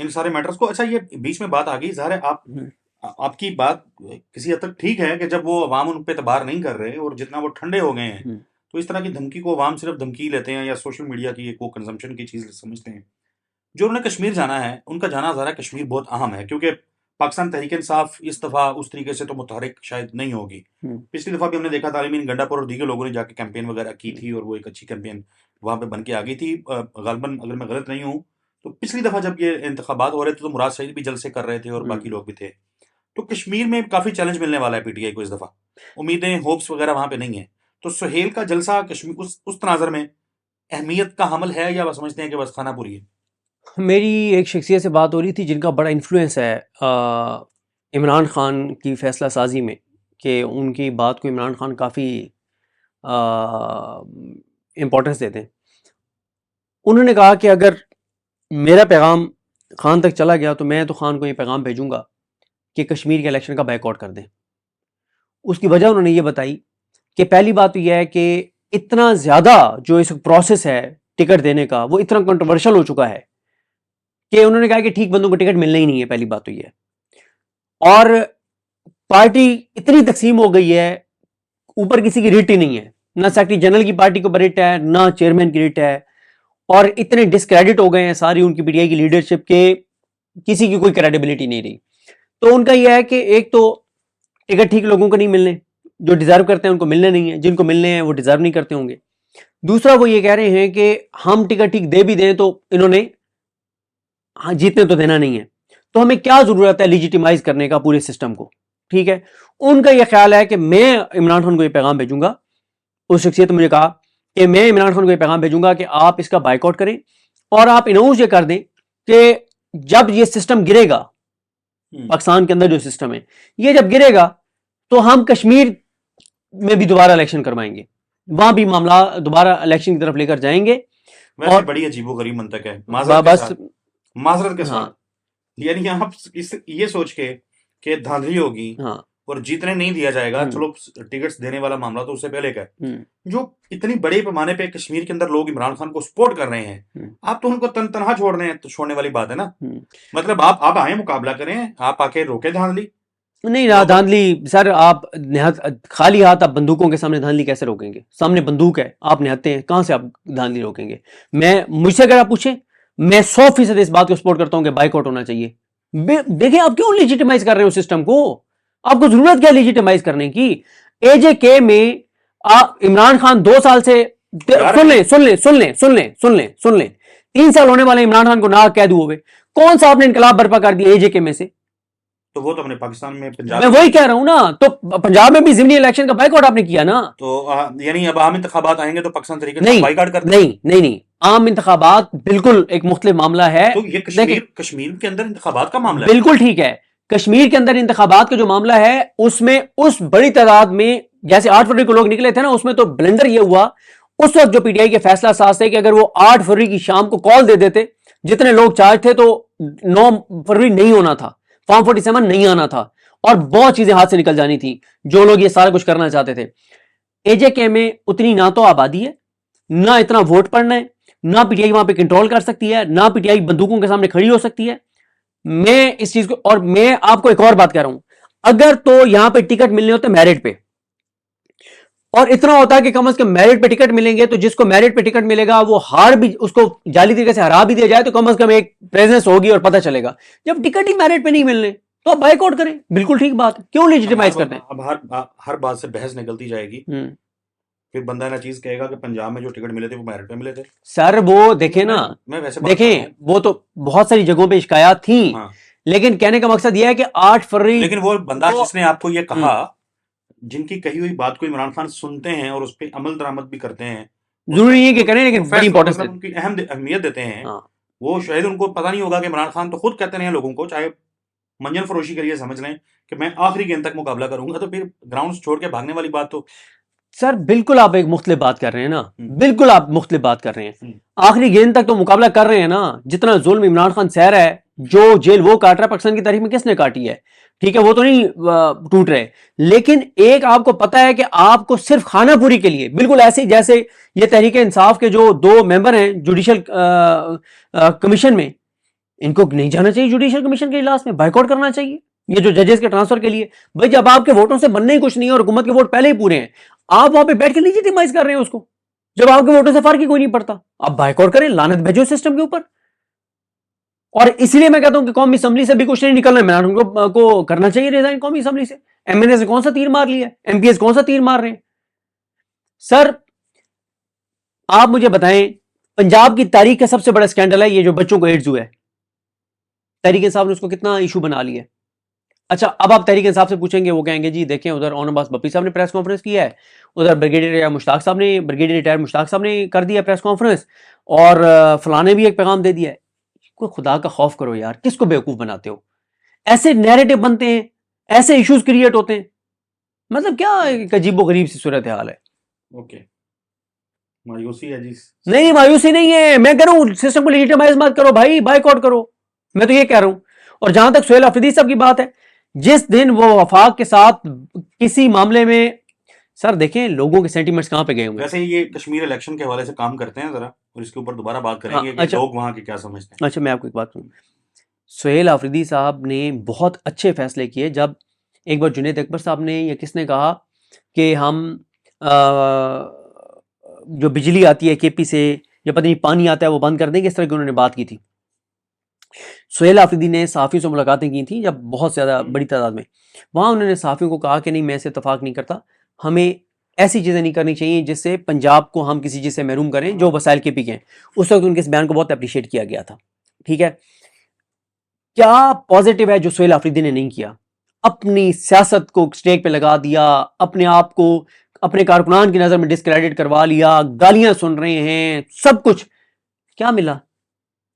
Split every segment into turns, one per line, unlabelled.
ان سارے میٹرز کو. اچھا یہ بیچ میں بات آ گئی، ظاہر ہے آپ کی بات کسی حد تک ٹھیک ہے کہ جب وہ عوام ان پہ اعتبار نہیں کر رہے اور جتنا وہ ٹھنڈے ہو گئے ہیں تو اس طرح کی دھمکی کو عوام صرف دھمکی لیتے ہیں یا سوشل میڈیا کی ایک وہ کنزمپشن کی چیز سمجھتے ہیں. جو انہوں نے کشمیر جانا ہے ان کا جانا ظاہر کشمیر بہت اہم ہے، کیونکہ پاکستان تحریک انصاف اس دفعہ اس طریقے سے تو متحرک شاید نہیں ہوگی. پچھلی دفعہ بھی ہم نے دیکھا تعلیمین گنڈا پور اور دیگر لوگوں نے جا کے کیمپین وغیرہ کی تھی اور وہ ایک اچھی کیمپین وہاں پہ بن کے آ گئی تھی. غالباً اگر میں غلط نہیں ہوں تو پچھلی دفعہ جب یہ انتخابات ہو رہے تھے تو مراد سعید بھی جلسے کر رہے تھے اور باقی لوگ بھی تھے. تو کشمیر میں کافی چیلنج ملنے والا ہے پی ٹی آئی کو اس دفعہ، امیدیں ہوپس وغیرہ وہاں پہ نہیں ہیں. تو سہیل کا جلسہ کشمیر اس تناظر میں اہمیت کا حامل ہے یا بس سمجھتے ہیں کہ بس خانہ پوری ہے؟
میری ایک شخصیت سے بات ہو رہی تھی جن کا بڑا انفلوئنس ہے عمران خان کی فیصلہ سازی میں، کہ ان کی بات کو عمران خان کافی امپورٹنس دیتے ہیں. انہوں نے کہا کہ اگر میرا پیغام خان تک چلا گیا تو میں تو خان کو یہ پیغام بھیجوں گا کہ کشمیر کے الیکشن کا بائیکاٹ کر دیں. اس کی وجہ انہوں نے یہ بتائی کہ پہلی بات تو یہ ہے کہ اتنا زیادہ جو اس پروسیس ہے ٹکٹ دینے کا وہ اتنا کنٹروورشل ہو چکا ہے کہ انہوں نے کہا کہ ٹھیک بندوں کو ٹکٹ ملنا ہی نہیں ہے. پہلی بات تو یہ ہے. اور پارٹی اتنی تقسیم ہو گئی ہے، اوپر کسی کی ریٹ ہی نہیں ہے، نہ سیکرٹری جنرل کی پارٹی کو ریٹ ہے نہ چیئرمین کی ریٹ ہے، اور اتنے ڈسکریڈٹ ہو گئے ہیں ساری ان کی پی ٹی آئی کی لیڈرشپ کے کسی کی کوئی کریڈیبلٹی نہیں رہی. تو ان کا یہ ہے کہ ایک تو ٹکٹ ٹھیک لوگوں کو نہیں ملنے، جو ڈیزرو کرتے ہیں ان کو ملنے نہیں ہیں، جن کو ملنے ہیں وہ ڈیزرو نہیں کرتے ہوں گے. دوسرا وہ یہ کہہ رہے ہیں کہ ہم ٹکٹ ٹھیک دے بھی دیں تو انہوں نے جیتنے تو دینا نہیں ہے، تو ہمیں کیا ضرورت ہے لیجیٹیمائز کرنے کا پورے سسٹم کو. ٹھیک ہے، ان کا یہ خیال ہے کہ میں عمران خان کو یہ پیغام بھیجوں گا. اس شخصیت نے مجھے کہا کہ میں عمران خان کو یہ پیغام بھیجوں گا کہ آپ اس کا بائیک آؤٹ کریں اور آپ اناؤنس یہ کر دیں کہ جب یہ سسٹم گرے گا، پاکستان کے اندر جو سسٹم ہے یہ جب گرے گا تو ہم کشمیر میں بھی دوبارہ الیکشن کروائیں گے، وہاں بھی معاملہ دوبارہ الیکشن کی طرف لے کر جائیں گے.
اور بڑی عجیب و غریب منطق ہے معذرت کے ساتھ. یعنی آپ یہ سوچ کے کہ دھاندلی ہوگی اور جیتنے نہیں دیا جائے گا، چلو ٹکٹس دینے والا معاملہ تو اس سے پہلے کا ہے، جو اتنی بڑے پیمانے پہ کشمیر کے اندر لوگ عمران خان کو سپورٹ کر رہے ہیں، آپ تو ان کو تنہا چھوڑ رہے ہیں. تو چھوڑنے والی بات ہے نا، مطلب آپ آئیں مقابلہ کریں، آپ آ کے روکے دھاندلی.
نہیں دھاندلی سر، آپ خالی ہاتھ آپ بندوقوں کے سامنے دھاندلی کیسے روکیں گے؟ سامنے بندوق ہے، آپ نہتے ہیں، کہاں سے آپ دھاندلی روکیں گے؟ مجھ سے اگر آپ پوچھیں، میں 100% اس بات کو سپورٹ کرتا ہوں کہ بائیک آؤٹ ہونا چاہیے. دیکھیں آپ کیوں لیجیٹیمائز کر رہے ہو سسٹم کو؟ آپ کو ضرورت کیا لیجیٹیمائز کرنے کی؟ اے جے کے میں عمران خان 2 سال سے سن لیں 3 سال ہونے والے عمران خان کو ناک کہہ دو ہوئے. کون سا آپ نے انقلاب برپا کر دیا اے جے کے میں سے؟
تو وہ تو اپنے پاکستان میں
میں وہی کہہ رہا ہوں نا، تو پنجاب میں بھی ضمنی الیکشن کا بائیک آؤٹ آپ نے کیا نا.
تو یعنی اب عام انتخابات آئیں گے تو پاکستان طریقے
سے
بائیک آؤٹ کرتے
نہیں عام انتخابات بالکل ایک مختلف معاملہ ہے.
تو یہ کشمیر کے اندر انتخابات کا معاملہ ہے.
بالکل ٹھیک ہے، کشمیر کے اندر انتخابات کا جو معاملہ ہے اس میں اس بڑی تعداد میں جیسے 8 فروری کو لوگ نکلے تھے نا، اس میں تو بلنڈر یہ ہوا اس وقت جو پی ٹی آئی کے فیصلہ ساز تھے کہ اگر وہ 8 فروری کی شام کو کال دے دیتے، جتنے لوگ چارج تھے، تو 9 فروری نہیں ہونا تھا، فارم 47 نہیں آنا تھا اور بہت چیزیں ہاتھ سے نکل جانی تھی جو لوگ یہ سارا کچھ کرنا چاہتے تھے. اے جے کے میں اتنی نہ تو آبادی ہے، نہ اتنا ووٹ پڑنا ہے، نہ پی ٹی آئی وہاں پہ کنٹرول کر سکتی ہے، نہ پی ٹی آئی بندوقوں کے سامنے کھڑی ہو سکتی ہے. میں اس چیز کو، اور میں آپ کو ایک اور بات کہہ رہا ہوں، اگر تو یہاں پہ ٹکٹ ملنے ہوتے میرٹ پہ، اور اتنا ہوتا ہے کہ کم از کم میرٹ پہ ٹکٹ ملیں گے، تو جس کو میرٹ پہ ٹکٹ ملے گا وہ ہار بھی، اس کو جعلی طریقے سے ہرا بھی دیا جائے تو کم از کم ایک پریزنس ہوگی اور پتہ چلے گا. جب ٹکٹ ہی میرٹ پہ نہیں ملنے تو آپ بائیک آؤٹ کریں، بالکل ٹھیک بات ہے، کیوں لیجیٹیمائز کرتے ہیں؟
اب ہر بات سے بحث نکلتی جائے گی، پھر بندہ نہ چیز کہے گا کہ پنجاب میں جو ٹکٹ ملے تھے وہ میرٹ پہ ملے تھے.
سر وہ دیکھیں نا، دیکھیں وہ تو بہت ساری جگہوں پہ شکایات تھیں، لیکن کہنے کا مقصد یہ ہے کہ 8 فروری،
لیکن وہ بندہ جس نے آپ کو یہ کہا، جن کی کہی ہوئی بات کو عمران خان سنتے ہیں اور اس پہ عمل درآمد بھی کرتے ہیں،
ضروری نہیں کہ کریں لیکن بڑی امپورٹنس
ان کی اہمیت دیتے ہیں. وہ شاید ان کو پتہ نہیں ہوگا کہ عمران خان تو خود کہتے ہیں لوگوں کو، چاہے منجن فروشی کے لیے سمجھ لیں کہ میں آخری گیند تک مقابلہ کروں گا، تو پھر گراؤنڈ چھوڑ کے بھاگنے والی بات تو
سر بالکل آپ ایک مختلف بات کر رہے ہیں نا، بالکل آپ مختلف بات کر رہے ہیں. آخری گیند تک تو مقابلہ کر رہے ہیں نا. جتنا ظلم عمران خان سہ رہا ہے، جو جیل وہ کاٹ رہا ہے، پاکستان کی تاریخ میں کس نے کاٹی ہے؟ ٹھیک ہے، وہ تو نہیں ٹوٹ رہے، لیکن ایک آپ کو پتا ہے کہ آپ کو صرف خانہ پوری کے لیے، بالکل ایسے جیسے یہ تحریک انصاف کے جو 2 ممبر ہیں جوڈیشل کمیشن میں، ان کو نہیں جانا چاہیے جوڈیشل کمیشن کے اجلاس میں, بائیکاٹ کرنا چاہیے یہ جو ججز کے ٹرانسفر کے لیے. بھائی جب آپ کے ووٹوں سے بننے ہی کچھ نہیں ہے اور حکومت کے ووٹ پہلے ہی پورے ہیں, آپ وہاں پہ بیٹھ کے لیجیٹیمائز کر رہے ہیں اس کو, جب آپ کے ووٹوں سے فرق ہی کوئی نہیں پڑتا, آپ بائیکاٹ کریں, لعنت بھیجو سسٹم کے اوپر. اور اس لیے میں کہتا ہوں کہ قومی اسمبلی سے بھی کچھ نہیں نکلنا, عمران کو کرنا چاہیے ریزائن قومی اسمبلی سے. ایم این اے سے کون سا تیر مار لیا, ایم پی ایس کون سا تیر مار رہے ہیں. سر آپ مجھے بتائیں, پنجاب کی تاریخ کا سب سے بڑا اسکینڈل ہے یہ جو بچوں کو ایڈز ہوا ہے, تحریک انصاف نے اس کو کتنا ایشو بنا لیا ہے. اچھا اب آپ تحریک انصاف سے پوچھیں گے, وہ کہیں گے جی دیکھیں ادھر اون عباس بپی صاحب نے پریس کانفرنس کیا ہے, ادھر بریگیڈیئر مشتاق صاحب نے کر دیا پریس کانفرنس, اور فلاں نے بھی ایک پیغام دے دیا ہے. کوئی خدا کا خوف کرو یار, کس کو بیوقوف بناتے ہو؟ ایسے نیریٹو بنتے ہیں, ایسے ایشوز کریٹ ہوتے ہیں, مطلب کیا ایک عجیب و غریب سی صورتحال ہے.
اوکے, مایوسی ہے جی.
نہیں مایوسی نہیں ہے, میں کہہ رہا ہوں سسٹم کو لیجیٹیمائز مت کرو بھائی, بائیک آؤٹ کرو, میں تو یہ کہہ رہا ہوں. اور جہاں تک سہیل آفریدی صاحب کی بات ہے, جس دن وہ وفاق کے ساتھ کسی معاملے میں, سر دیکھیں لوگوں کے سینٹیمنٹس کہاں پہ گئے ہوئے ہیں.
ویسے یہ کشمیر الیکشن کے حوالے سے کام کرتے ہیں ذرا, اور اس کے اوپر دوبارہ بات کریں گے کہ لوگ وہاں کے کیا سمجھتے ہیں.
اچھا میں آپ کو ایک بات کہوں, سہیل آفریدی صاحب نے بہت اچھے فیصلے کیے. جب ایک بار جنید اکبر صاحب نے یا کس نے کہا کہ ہم جو بجلی آتی ہے کے پی سے یا پتہ نہیں پانی آتا ہے وہ بند کر دیں گے, اس طرح کی انہوں نے بات کی تھی. سہیل آفریدی نے صحافیوں سے ملاقاتیں کی تھیں جب بہت زیادہ بڑی تعداد میں, وہاں انہوں نے صحافیوں کو کہا کہ نہیں میں اسے اتفاق نہیں کرتا, ہمیں ایسی چیزیں نہیں کرنی چاہیے جس سے پنجاب کو ہم کسی چیز سے محروم کریں جو وسائل کے پی کے ہیں. اس وقت ان کے اس بیان کو بہت اپریشیٹ کیا گیا تھا. ٹھیک ہے, کیا پازیٹیو ہے جو سہیل آفریدی نے نہیں کیا؟ اپنی سیاست کو سٹیک پہ لگا دیا, اپنے آپ کو اپنے کارکنان کی نظر میں ڈسکریڈٹ کروا لیا, گالیاں سن رہے ہیں, سب کچھ. کیا ملا؟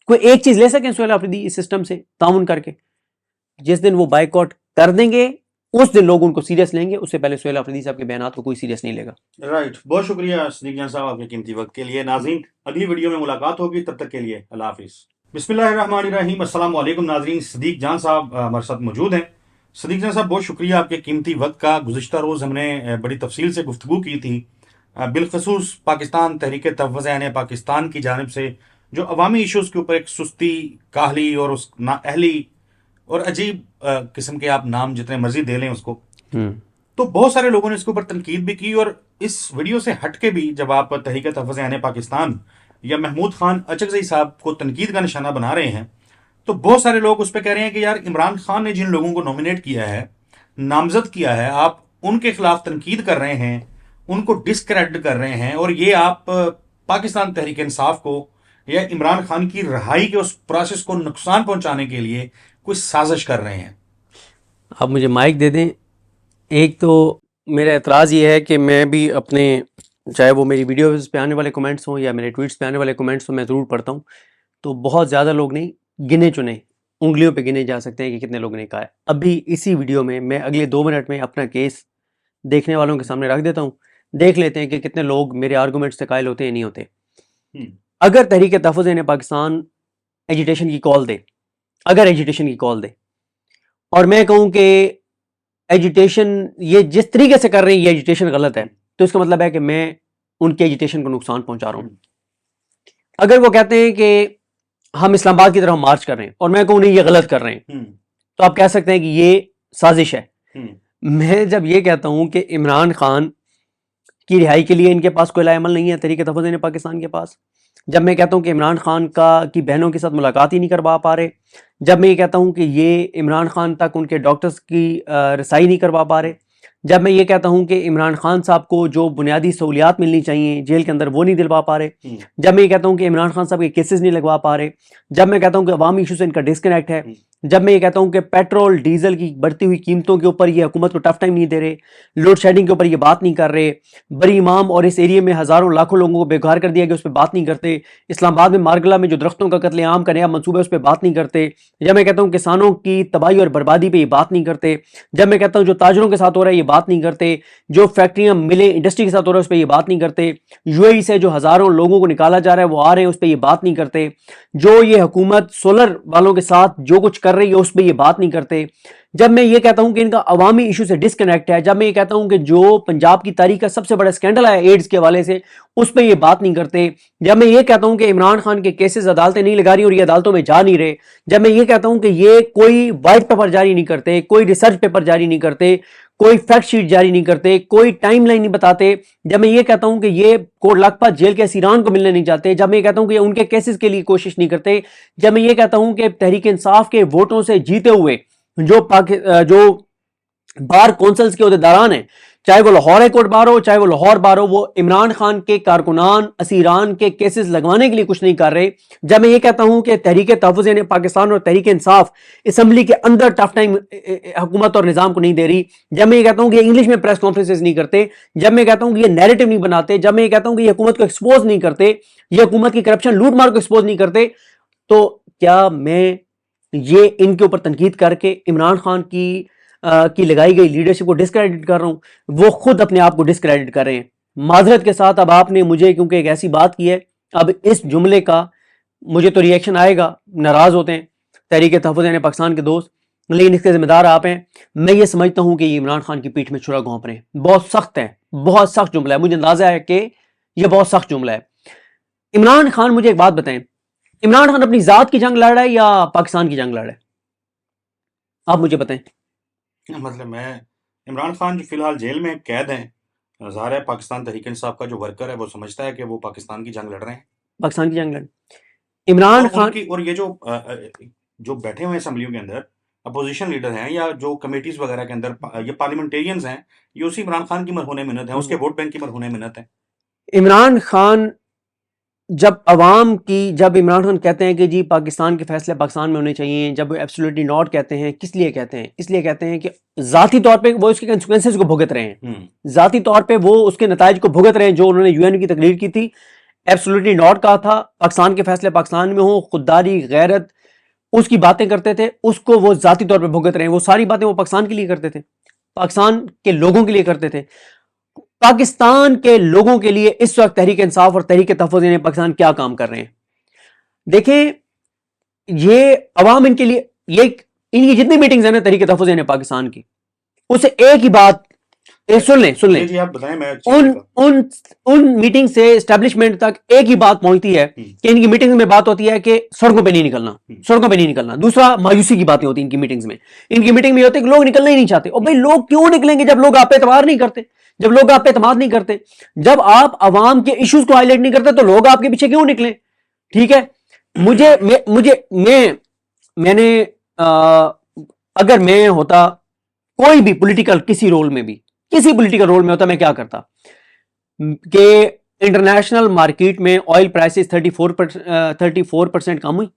کوئی ایک چیز لے سکیں سہیل آفریدی اس سسٹم سے تعاون کر کے؟ جس دن وہ بائیک آؤٹ کر دیں گے اس دن لوگ ان کو سیریس لیں گے, اس سے پہلے سہیل آفریدی صاحب کے بیانات کو کوئی سیریس نہیں لے گا.
رائٹ, بہت شکریہ صدیق جان صاحب آپ کے قیمتی وقت کے لیے. ناظرین اگلی ویڈیو میں ملاقات ہوگی, تب تک کے لیے اللہ حافظ. بسم اللہ الرحمن الرحیم. السلام علیکم ناظرین, صدیق جان صاحب ہمارے ساتھ موجود ہیں. صدیق جان صاحب بہت شکریہ آپ کے قیمتی وقت کا. گزشتہ روز ہم نے بڑی تفصیل سے گفتگو کی تھی, بالخصوص پاکستان تحریک تحفظ عین پاکستان کی جانب سے جو عوامی ایشوز کے اوپر ایک سستی, کاہلی اور اس نااہلی اور عجیب قسم کے آپ نام جتنے مرضی دے لیں اس کو, تو بہت سارے لوگوں نے اس کے اوپر تنقید بھی کی. اور اس ویڈیو سے ہٹ کے بھی جب آپ تحریک تحفظ عین پاکستان یا محمود خان اچکزئی صاحب کو تنقید کا نشانہ بنا رہے ہیں, تو بہت سارے لوگ اس پہ کہہ رہے ہیں کہ یار عمران خان نے جن لوگوں کو نومینیٹ کیا ہے, نامزد کیا ہے, آپ ان کے خلاف تنقید کر رہے ہیں, ان کو ڈسکریڈٹ کر رہے ہیں, اور یہ آپ پاکستان تحریک انصاف کو یا عمران خان کی رہائی کے اس پروسیس کو نقصان پہنچانے کے لیے کوئی سازش کر رہے ہیں.
آپ مجھے مائک دے دیں. ایک تو میرا اعتراض یہ ہے کہ میں بھی اپنے, چاہے وہ میری ویڈیوز پہ آنے والے کمنٹس ہوں یا میرے ٹویٹس پہ آنے والے کمنٹس ہوں, میں ضرور پڑھتا ہوں. تو بہت زیادہ لوگ نہیں, گنے چنے انگلیوں پہ گنے جا سکتے ہیں کہ کتنے لوگوں نے کہا ہے. ابھی اسی ویڈیو میں اگلے 2 منٹ میں اپنا کیس دیکھنے والوں کے سامنے رکھ دیتا ہوں, دیکھ لیتے ہیں کہ کتنے لوگ میرے آرگومنٹس سے قائل ہوتے ہیں نہیں ہوتے. اگر تحریک تحفظ عین پاکستان ایجیٹیشن کی کال دے, اگر ایجیٹیشن کی کال دے, اور میں کہوں کہ ایجیٹیشن یہ جس طریقے سے کر رہے ہیں یہ ایجیٹیشن غلط ہے, تو اس کا مطلب ہے کہ میں ان کے ایجیٹیشن کو نقصان پہنچا رہا ہوں. اگر وہ کہتے ہیں کہ ہم اسلام آباد کی طرف مارچ کر رہے ہیں اور میں کہوں نہیں یہ غلط کر رہے ہیں, تو آپ کہہ سکتے ہیں کہ یہ سازش ہے. میں جب یہ کہتا ہوں کہ عمران خان کی رہائی کے لیے ان کے پاس کوئی عمل نہیں ہے تحریک تحفظ عین پاکستان کے پاس, جب میں کہتا ہوں کہ عمران خان کی بہنوں کے ساتھ ملاقات ہی نہیں کروا پا رہے, جب میں یہ کہتا ہوں کہ یہ عمران خان تک ان کے ڈاکٹرز کی رسائی نہیں کروا پا رہے, جب میں یہ کہتا ہوں کہ عمران خان صاحب کو جو بنیادی سہولیات ملنی چاہیے جیل کے اندر وہ نہیں دلوا پا رہے, جب میں یہ کہتا ہوں کہ عمران خان صاحب کے کیسز نہیں لگوا پا رہے, جب میں کہتا ہوں کہ عوامی ایشو سے ان کا ڈسکنیکٹ ہے, جب میں یہ کہتا ہوں کہ پیٹرول ڈیزل کی بڑھتی ہوئی قیمتوں کے اوپر یہ حکومت کو ٹف ٹائم نہیں دے رہے, لوڈ شیڈنگ کے اوپر یہ بات نہیں کر رہے, بری امام اور اس ایریے میں ہزاروں لاکھوں لوگوں کو بیکار کر دیا گیا اس پہ بات نہیں کرتے, اسلام آباد میں مارگلا میں جو درختوں کا قتل عام کا نیا منصوبہ ہے اس پہ بات نہیں کرتے, جب میں کہتا ہوں کسانوں کی تباہی اور بربادی پہ یہ بات نہیں کرتے, جب میں کہتا ہوں جو تاجروں کے ساتھ ہو رہا ہے یہ بات نہیں کرتے, جو فیکٹریاں ملیں انڈسٹری کے ساتھ ہو رہا ہے اس پہ یہ بات نہیں کرتے, یو اے ای سے جو ہزاروں لوگوں کو نکالا جا رہا ہے وہ آ رہے ہیں اس پہ یہ بات نہیں کرتے, جو یہ حکومت سولر والوں کے ساتھ جو کچھ کر کر رہی ہے اس پہ یہ بات نہیں کرتے. جب میں یہ کہتا ہوں کہ ان کا عوامی ایشو سے ڈسکنیکٹ ہے, جب میں یہ کہتا ہوں کہ جو پنجاب کی تاریخ کا سب سے بڑا اسکینڈل ہے ایڈز کے حوالے سے اس پہ یہ بات نہیں کرتے, جب میں یہ کہتا ہوں کہ عمران خان کے کیسز عدالتیں نہیں لگا رہی اور یہ عدالتوں میں جا نہیں رہے, جب میں یہ کہتا ہوں کہ یہ کوئی وائٹ پیپر جاری نہیں کرتے, کوئی ریسرچ پیپر جاری نہیں کرتے, کوئی فیکٹ شیٹ جاری نہیں کرتے, کوئی ٹائم لائن نہیں بتاتے, جب میں یہ کہتا ہوں کہ یہ کوٹ لکھپت جیل کے اسیران کو ملنے نہیں جاتے, جب میں یہ کہتا ہوں کہ ان کے کیسز کے لیے کوشش نہیں کرتے, جب میں یہ کہتا ہوں کہ تحریک انصاف کے ووٹوں سے جیتے ہوئے جو بار کونسلز کے عہدیداران ہیں, چاہے وہ لاہور ہائی کورٹ بار ہو چاہے وہ لاہور بار ہو, وہ عمران خان کے کارکنان اسیران کے کیسز لگوانے کے لیے کچھ نہیں کر رہے, جب میں یہ کہتا ہوں کہ تحریک تحفظ پاکستان اور تحریک انصاف اسمبلی کے اندر ٹف ٹائم حکومت اور نظام کو نہیں دے رہی, جب میں یہ کہتا ہوں کہ انگلش میں پریس کانفرنسز نہیں کرتے, جب میں کہتا ہوں کہ یہ نیریٹو نہیں بناتے, جب میں یہ کہتا ہوں کہ یہ حکومت کو ایکسپوز نہیں کرتے, یہ حکومت کی کرپشن لوٹ مار کو ایکسپوز نہیں کرتے, تو کیا میں یہ ان کے اوپر تنقید کر کے عمران خان کی لگائی گئی لیڈرشپ کو ڈسکریڈٹ کر رہا ہوں؟ وہ خود اپنے آپ کو ڈسکریڈٹ کر رہے ہیں. معذرت کے ساتھ اب آپ نے مجھے کیونکہ ایک ایسی بات کی ہے, اب اس جملے کا مجھے تو ری ایکشن آئے گا, ناراض ہوتے ہیں تحریک تحفظ پاکستان کے دوست, لیکن اس کے ذمہ دار آپ ہیں. میں یہ سمجھتا ہوں کہ یہ عمران خان کی پیٹھ میں چھرا گھونپ رہے ہیں. بہت سخت ہے, بہت سخت جملہ ہے, مجھے اندازہ ہے کہ یہ بہت سخت جملہ ہے. عمران خان, مجھے ایک بات بتائیں, عمران خان اپنی ذات کی جنگ لڑ رہا ہے یا پاکستان کی جنگ لڑ رہا ہے؟ آپ مجھے بتائیں.
مطلب میں عمران خان جو فی الحال جیل میں قید ہیں, ظاہر ہے پاکستان تحریک انصاف کا جو ورکر ہے وہ سمجھتا ہے کہ وہ پاکستان کی جنگ لڑ رہے ہیں,
پاکستان کی جنگ لڑ عمران خان.
اور یہ جو بیٹھے ہوئے اسمبلیوں کے اندر اپوزیشن لیڈر ہیں یا جو کمیٹیز وغیرہ کے اندر یہ پارلیمنٹیرینز ہیں, یہ اسی عمران خان کی مرہون منت ہیں, اس کے ووٹ بینک کی مرہون منت ہیں.
عمران خان جب عمران خان کہتے ہیں کہ جی پاکستان کے فیصلے پاکستان میں ہونے چاہیے, جب وہ ایبسولوٹلی ناٹ کہتے ہیں, کس لیے کہتے ہیں؟ اس لیے کہتے ہیں کہ ذاتی طور پہ وہ اس کے کنسیکوینسز کو بھگت رہے ہیں, ذاتی طور پہ وہ اس کے نتائج کو بھگت رہے ہیں جو انہوں نے یو این کی تقریر کی تھی. ایبسولوٹلی ناٹ کہا تھا, پاکستان کے فیصلے پاکستان میں ہوں, خودداری غیرت اس کی باتیں کرتے تھے, اس کو وہ ذاتی طور پہ بھگت رہے ہیں. وہ ساری باتیں وہ پاکستان کے لیے کرتے تھے, پاکستان کے لوگوں کے لیے کرتے تھے. پاکستان کے لوگوں کے لیے اس وقت تحریک انصاف اور تحریک تحفظ پاکستان کیا کام کر رہے ہیں؟ دیکھیں, یہ عوام ان کے لیے, یہ ان کی جتنی میٹنگز ہیں نا تحریک تحفظ پاکستان کی, اسے ایک ہی بات سن لیں
جی آپ بتائیں. میں
ان میٹنگ سے اسٹیبلشمنٹ تک ایک ہی بات پہنچتی ہے کہ ان کی میٹنگ میں بات ہوتی ہے کہ سڑکوں پہ نہیں نکلنا. دوسرا, مایوسی کی باتیں ہوتی ہیں ان کی میٹنگز میں. ان کی میٹنگ میں یہ ہوتی ہے کہ لوگ نکلنا ہی نہیں چاہتے. اور بھائی لوگ کیوں نکلیں گے جب لوگ آپ پہ اعتبار نہیں کرتے, جب لوگ آپ پہ اعتماد نہیں کرتے, جب آپ عوام کے ایشوز کو ہائی لائٹ نہیں کرتے تو لوگ آپ کے پیچھے کیوں نکلیں؟ ٹھیک ہے, میں نے اگر میں ہوتا کوئی بھی پولیٹیکل کسی پولیٹیکل رول میں ہوتا, میں کیا کرتا کہ انٹرنیشنل مارکیٹ میں آئل پرائسز 34% کم ہوئی.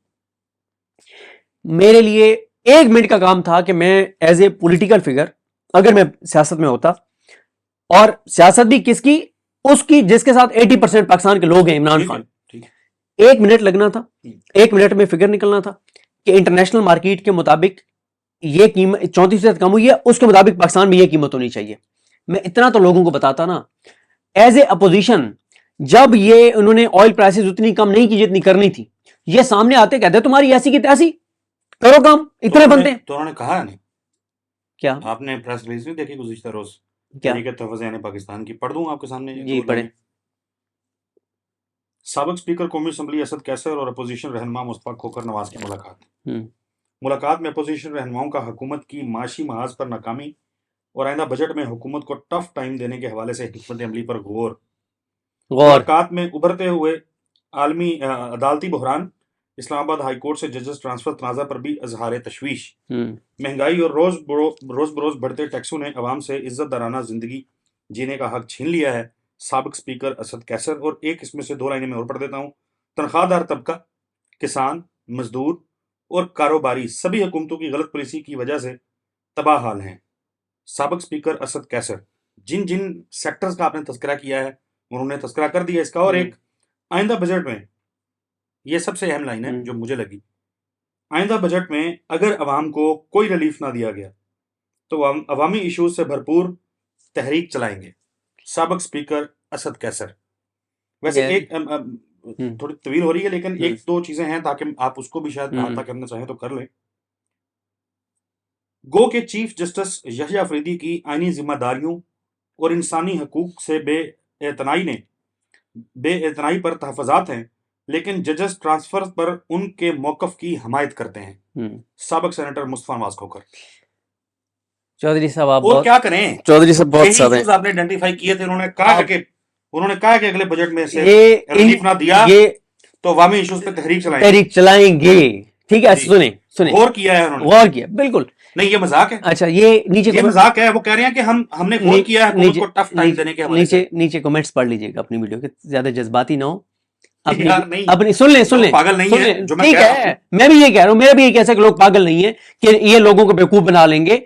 میرے لیے 1 منٹ کا کام تھا کہ میں ایز اے پولیٹیکل فگر, اگر میں سیاست میں ہوتا, اور سیاست بھی کس کی, اس کی جس کے ساتھ 80% پاکستان کے لوگ ہیں, عمران خان, 1 منٹ لگنا تھا, 1 منٹ میں فگر نکلنا تھا کہ انٹرنیشنل مارکیٹ کے مطابق یہ قیمت 34% کم ہوئی ہے, اس کے مطابق پاکستان میں یہ قیمت ہونی چاہیے. میں اتنا تو لوگوں کو بتاتا نا ایز اے اپوزیشن. جب یہ انہوں نے آئل پرائسز اتنی کم نہیں کی جتنی کرنی تھی, یہ سامنے آتے کہتے تمہاری ایسی کی تیسی, کرو کام, اتنے بنتے ہیں.
تو انہوں نے کہا نہیں
کیا
آپ نے پریس ریلیز نہیں دیکھی گزشتہ روز
کیا
تحریک تحفظ پاکستان کی؟ پڑھ دوں آپ کے سامنے.
جی پڑھیں.
سابق اسپیکر قومی اسمبلی اسد کیسر اور اپوزیشن رہنما مصطفیٰ کھوکھر نواز کی ملاقات میں اپوزیشن رہنماؤں کا حکومت کی معاشی محاذ پر ناکامی اور آئندہ بجٹ میں حکومت کو ٹف ٹائم دینے کے حوالے سے حکمت عملی پر غور. ملاقات میں ابھرتے ہوئے عالمی عدالتی بحران, اسلام آباد ہائی کورٹ سے ججز ٹرانسفر تنازع پر بھی اظہار تشویش, مہنگائی اور روز بروز بڑھتے ٹیکسوں نے عوام سے عزت دارانہ زندگی جینے کا حق چھین لیا ہے. سابق اسپیکر اسد کیسر. اور ایک اس میں سے 2 لائنیں میں اور پڑھ دیتا ہوں. تنخواہ دار طبقہ, کسان, مزدور اور کاروباری سبھی حکومتوں کی غلط پالیسی کی وجہ سے تباہ حال ہیں. سابق اسپیکر اسد کیسر. جن سیکٹرز کا آپ نے تذکرہ کیا ہے انہوں نے تذکرہ کر دیا اس کا. اور ایک آئندہ بجٹ میں, یہ سب سے اہم لائن ہے جو مجھے لگی, آئندہ بجٹ میں اگر عوام کو کوئی ریلیف نہ دیا گیا تو عوامی ایشوز سے بھرپور تحریک چلائیں گے. سابق اسپیکر اسد کیسر. ویسے ایک تھوڑی طویل ہو رہی ہے لیکن 1-2 چیزیں ہیں تاکہ آپ اس کو بھی شاید احاطہ کرنا چاہیں تو کر لیں. گو کہ چیف جسٹس یحییٰ افریدی کی آئینی ذمہ داریوں اور انسانی حقوق سے بے اعتنائی پر تحفظات ہیں، لیکن ججز ٹرانسفر پر ان کے موقف کی حمایت کرتے ہیں۔ سابق سینیٹر مصطفیٰ نواز کھوکھر۔
چودھری صاحب آپ
اور کیا کریں،
چودھری صاحب بہت سادہ ہیں۔
آپ نے آئیڈینٹیفائی کیے تھے، انہوں نے کہا کہ اگلے بجٹ میں سے ریلیف نہ دیا تو عوامی ایشوز پہ تحریک
چلائیں گے۔ ٹھیک ہے، سنیں
غور کیا ہے انہوں نے،
غور کیا، بالکل
نہیں یہ مذاق ہے۔
اچھا یہ نیچے
مذاق ہے، وہ کہہ رہے ہیں کہ ہم نے غور کیا ہے حکومت کو ٹف ٹائم دینے کے حوالے سے۔
نیچے کمنٹس پڑھ لیجئے گا اپنی ویڈیو کے، زیادہ جذباتی نہ ہو،
اپنی
سن لیں
پاگل نہیں ہے جو میں
ٹھیک
کہہ رہا ہوں۔
ہے، میں بھی یہ کہہ رہا ہوں، میرا بھی یہ کیسا کہ لوگ پاگل نہیں ہیں کہ یہ لوگوں کو بیوقوف بنا لیں گے۔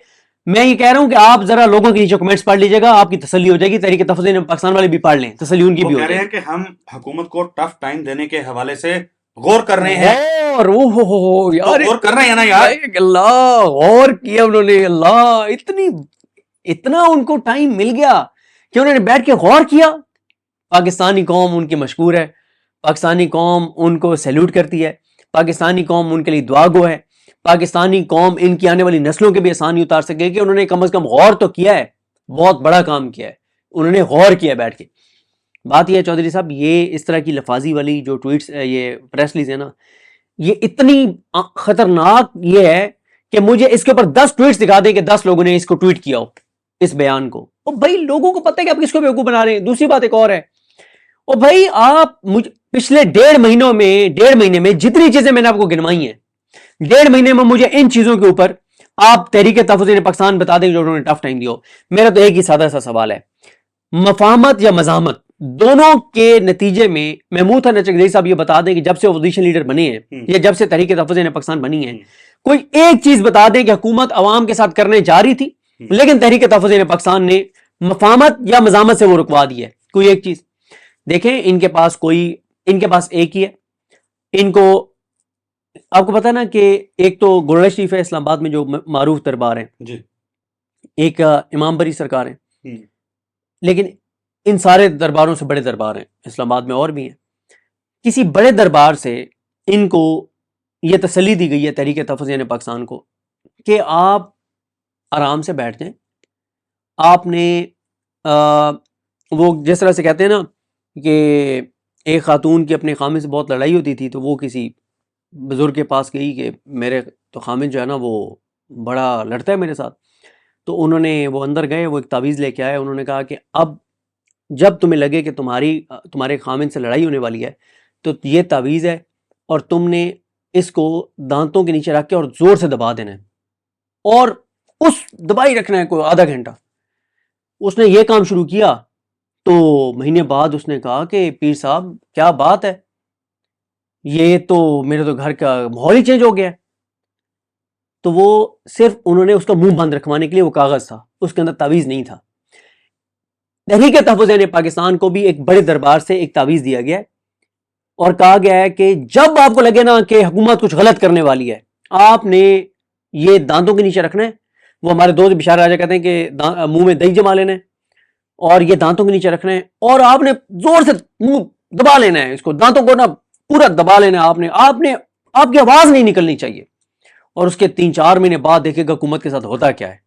میں یہ کہہ رہا ہوں کہ آپ ذرا لوگوں کے نیچے کمنٹس پڑھ لیجئے گا، آپ کی تسلی ہو جائے گی۔ تحریک تفویض پاکستان والے بھی پڑھ لیں، تسلی ان کی بھی ہو
جائے گی۔ وہ کہہ رہے ہیں کہ ہم حکومت کو ٹف ٹائم دینے کے حوالے سے غور کر رہے ہیں، غور کر رہے ہیں نا یار۔
اللہ غور کیا انہوں نے، اللہ اتنا ان کو ٹائم مل گیا کہ انہوں نے بیٹھ کے غور کیا۔ پاکستانی قوم ان کی مشکور ہے، پاکستانی قوم ان کو سیلوٹ کرتی ہے، پاکستانی قوم ان کے لیے دعا گو ہے، پاکستانی قوم ان کی آنے والی نسلوں کے بھی احسان نہیں اتار سکے کہ انہوں نے کم از کم غور تو کیا ہے، بہت بڑا کام کیا ہے، انہوں نے غور کیا بیٹھ کے۔ بات یہ ہے چودھری صاحب، یہ اس طرح کی لفاظی والی جو ٹویٹس یہ پریس ریلیز ہے نا، یہ اتنی خطرناک یہ ہے کہ مجھے اس کے اوپر 10 ٹویٹس دکھا دیں کہ 10 لوگوں نے اس کو ٹویٹ کیا ہو، اس بیان کو۔ اور بھائی لوگوں کو پتہ ہے کہ آپ کس کو بیوقوف بنا رہے ہیں۔ دوسری بات ایک اور ہے، اور بھائی آپ پچھلے 1.5 مہینے میں جتنی چیزیں میں نے آپ کو گنوائی ہیں، 1.5 مہینے میں مجھے ان چیزوں کے اوپر آپ تحریک تحفظ پاکستان بتا دیں جو انہوں نے ٹف ٹائم دیا ہو۔ میرا تو ایک ہی سادہ سا سوال ہے، مفاہمت یا مزاحمت دونوں کے نتیجے میں محمود حسن چکدیری صاحب یہ بتا دیں کہ جب سے اپوزیشن لیڈر بنے ہیں یا جب سے تحریک تحفظ پاکستان بنی ہے، کوئی ایک چیز بتا دیں کہ حکومت عوام کے ساتھ کرنے جا رہی تھی لیکن تحریک تحفظ پاکستان نے مفاہمت یا مزاحمت سے وہ رکوا دی ہے، کوئی ایک چیز دیکھیں۔ ان کے پاس ایک ہی ہے۔ ان کو آپ کو پتا نا کہ ایک تو گولڑا شریف ہے اسلام آباد میں جو معروف دربار ہیں، ایک امام بری سرکار ہیں، لیکن ان سارے درباروں سے بڑے دربار ہیں اسلام آباد میں، اور بھی ہیں۔ کسی بڑے دربار سے ان کو یہ تسلی دی گئی ہے تحریک تحفظ پاکستان کو کہ آپ آرام سے بیٹھ جائیں، آپ نے وہ جس طرح سے کہتے ہیں نا کہ ایک خاتون کی اپنے خامن سے بہت لڑائی ہوتی تھی تو وہ کسی بزرگ کے پاس گئی کہ میرے تو خامن جو ہے نا وہ بڑا لڑتا ہے میرے ساتھ، تو انہوں نے وہ اندر گئے، وہ ایک تعویذ لے کے آئے، انہوں نے کہا کہ اب جب تمہیں لگے کہ تمہارے خامن سے لڑائی ہونے والی ہے تو یہ تعویذ ہے اور تم نے اس کو دانتوں کے نیچے رکھ کے اور زور سے دبا دینا ہے، اور اس دبائی رکھنا ہے کوئی آدھا گھنٹہ۔ اس نے یہ کام شروع کیا تو مہینے بعد اس نے کہا کہ پیر صاحب کیا بات ہے، یہ تو میرے تو گھر کا ماحول ہی چینج ہو گیا ہے۔ تو وہ صرف انہوں نے اس کا منہ بند رکھوانے کے لیے وہ کاغذ تھا، اس کے اندر تعویذ نہیں تھا۔ تحریک تحفظ پاکستان کو بھی ایک بڑے دربار سے ایک تعویذ دیا گیا ہے اور کہا گیا ہے کہ جب آپ کو لگے نا کہ حکومت کچھ غلط کرنے والی ہے، آپ نے یہ دانتوں کے نیچے رکھنا ہے۔ وہ ہمارے دوست بشار راجہ کہتے ہیں کہ منہ میں دہی جما لینا ہے اور یہ دانتوں کے نیچے رکھنا ہے اور آپ نے زور سے منہ دبا لینا ہے، اس کو دانتوں کو نا پورا دبا لینا ہے، آپ کی آواز نہیں نکلنی چاہیے۔ اور اس کے 3-4 مہینے بعد دیکھے گا حکومت کے ساتھ ہوتا کیا ہے۔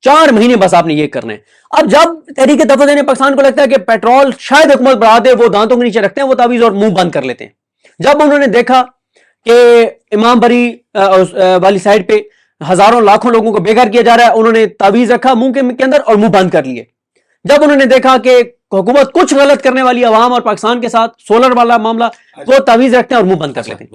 4 مہینے بس آپ نے یہ کرنا ہے۔ اب جب تحریک تحفظ پاکستان کو لگتا ہے کہ پیٹرول شاید حکومت بڑھا دے، وہ دانتوں کے نیچے رکھتے ہیں وہ تعویذ اور منہ بند کر لیتے ہیں۔ جب انہوں نے دیکھا کہ امام بری والی سائڈ پہ ہزاروں لاکھوں لوگوں کو بے گھر کیا جا رہا ہے، انہوں نے تعویذ رکھا منہ کے اندر اور منہ بند کر لیے۔ جب انہوں نے دیکھا کہ حکومت کچھ غلط کرنے والی عوام اور پاکستان کے ساتھ سولر والا معاملہ، وہ تعویذ رکھتے ہیں اور منہ بند کر لیتے ہیں۔